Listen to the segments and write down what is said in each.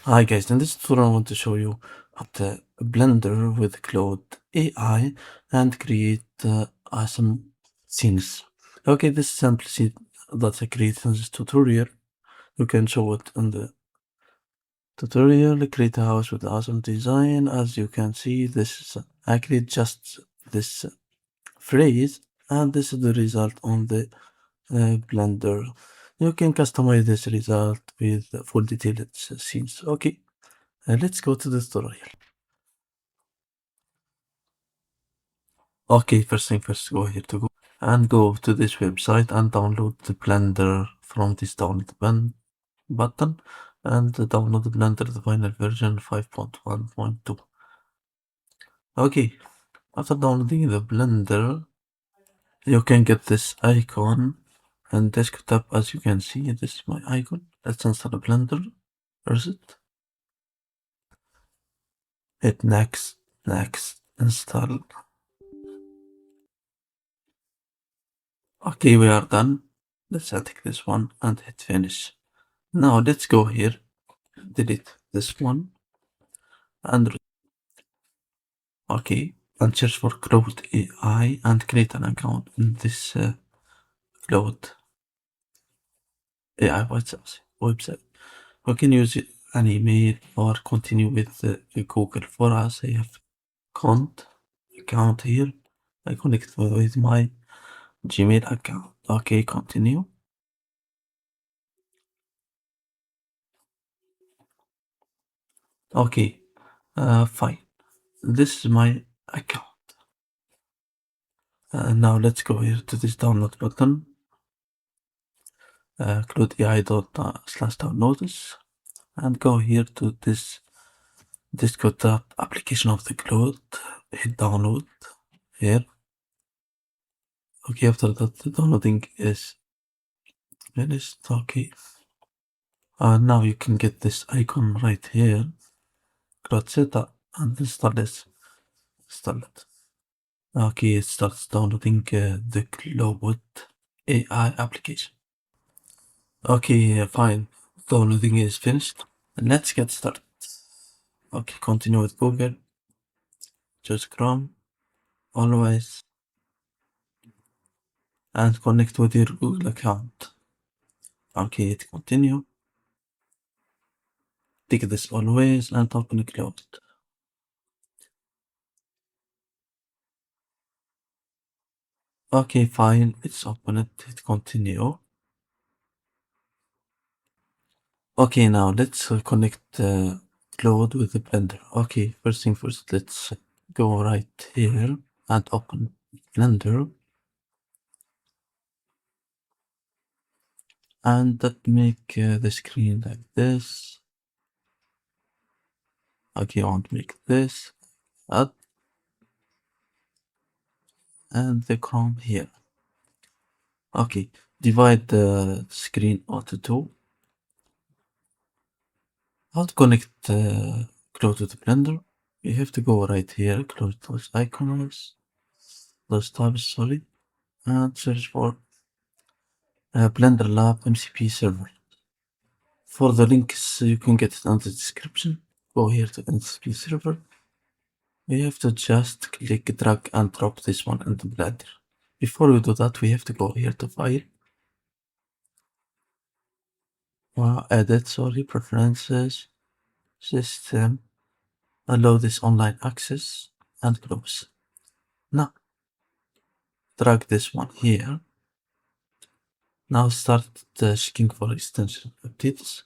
Hi guys, in this tutorial I want to show you how to blender with Claude AI and create awesome scenes. Okay, this sample scene that I created in this tutorial, you can show it in the tutorial. Create a house with awesome design. As you can see, this is actually just this phrase, and this is the result on the blender. You can customize this result with full detailed scenes. Okay. Let's go to the tutorial. Okay, first thing first, go here to go and go to this website and download the Blender from this download button and download the Blender, the final version 5.1.2. Okay, after downloading the Blender, you can get this icon and desktop. As you can see, this is my icon. Let's install the Blender. Where's it? Hit next, install. Okay, we are done. Let's take this one and hit finish. Now let's go here, delete this one, and okay, and search for Claude AI and create an account in this Claude AI website. We can use an email or continue with Google. For us, I have account here. I connect with my Gmail account. Okay, continue. Okay, fine. This is my account. Now let's go here to this download button. Claude AI./downloads and go here to this desktop application of the Claude. Hit download here. Okay, after that the downloading is finished. Okay, now you can get this icon right here. Claude setup and install this. Install it. Okay, it starts downloading the Claude AI application. Okay, fine. Downloading is finished. Let's get started. Okay, continue with Google. Choose Chrome. Always. And connect with your Google account. Okay, hit continue. Tick this always and open Claude. Okay, fine. Let's open it. Hit continue. Okay, now let's connect Claude with the Blender. Okay, first thing first, let's go right here and open Blender. And that make the screen like this. Okay, I want to make this up and the Chrome here. Okay, divide the screen onto two. How to connect Claude to the Blender? You have to go right here, close those icons, those tabs, sorry, and search for Blender Lab MCP server. For the links, you can get it on the description. Go here to MCP server. We have to just click, drag, and drop this one into Blender. Before we do that, we have to go here to File, Edit, sorry, Preferences, System, allow this online access, and close. Now, drag this one here. Now start checking for extension updates.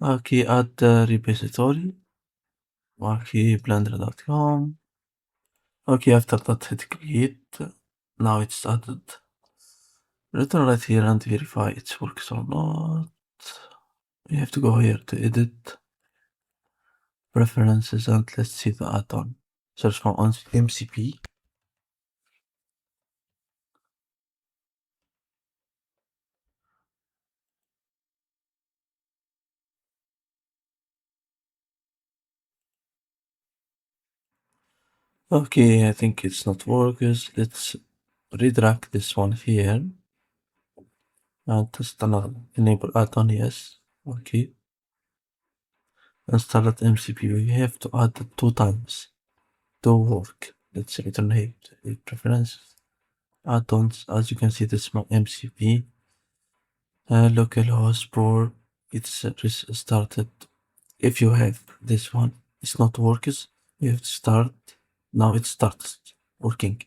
Okay, add the repository. Okay, blender.com. Okay, after that hit create. Now it's added. Return right here and verify it works or not. We have to go here to edit preferences and let's see the add-on. Search for MCP. Okay, I think it's not working. Let's redirect this one here. And test another enable add-on, yes. Okay, install at MCP. We have to add it 2 times to work. Let's return here preferences, add-ons. As you can see, this is my MCP. Localhost port. It's restarted. If you have this one, it's not works. You have to start. Now it starts working.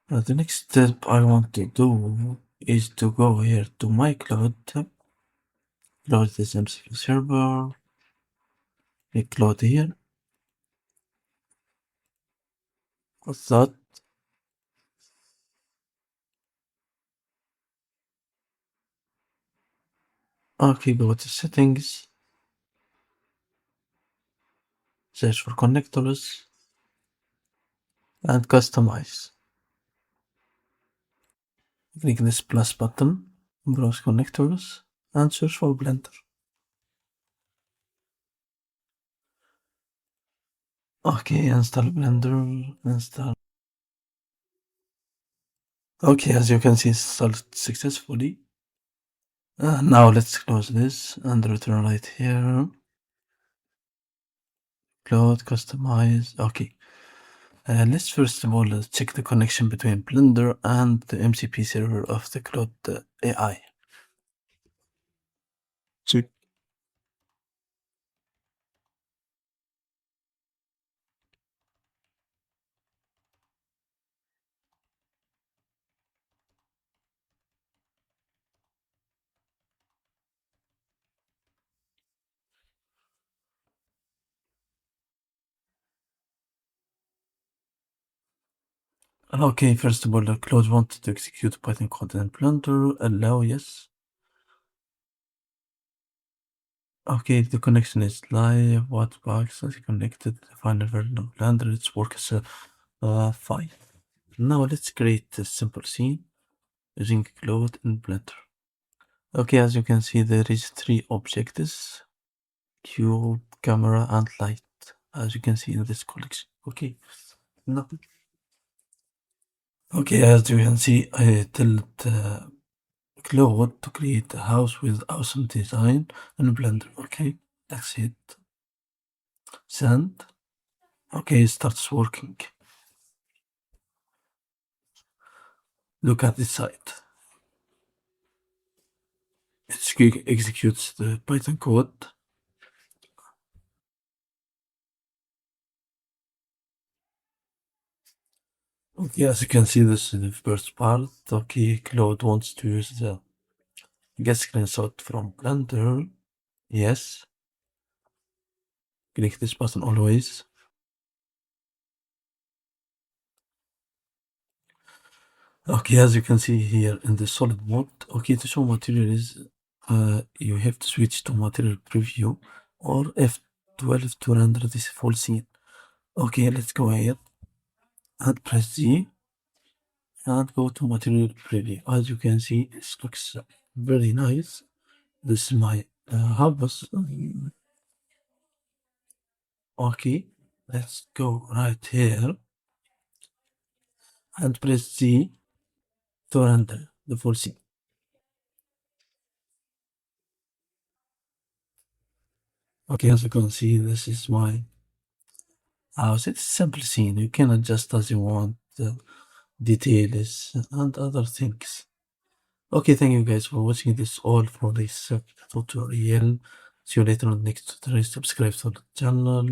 The next step I want to do is to go here to my cloud, close this MCP server, make cloud here. What's that? Okay, go to settings, search for connectors, and customize. Click this plus button, browse connectors, and search for Blender. Okay, install Blender, install. Okay, as you can see, it's installed successfully. Now let's close this and return right here. Cloud, customize. Okay. Let's first of all check the connection between Blender and the MCP server of the Claude AI. Check. Okay, first of all, Claude wants to execute Python code in Blender. Allow, yes. Okay, the connection is live. What box is connected? The final version of Blender. It's works fine. Now let's create a simple scene using Claude in Blender. Okay, as you can see, there is 3 objects: cube, camera, and light. As you can see in this collection. Okay. Now, okay, as you can see, I tell Claude to create a house with awesome design in Blender. Okay, that's it. Send. Okay, it starts working. Look at this side. It executes the Python code. Okay, as you can see, this is the first part. Okay, Claude wants to use the get screenshot from Blender. Yes. Click this button always. Okay, as you can see here in the solid mode, okay, to show materials, you have to switch to material preview or F12 to render this full scene. Okay, let's go here and press Z and go to material preview. As you can see, it looks very nice. This is my house. Okay, let's go right here and press Z to render the full scene. Okay, as you can see, this is my house. It's a simple scene. You can adjust as you want, details and other things. Okay, thank you guys for watching this all for this tutorial. See you later on the next tutorial. Subscribe to the channel.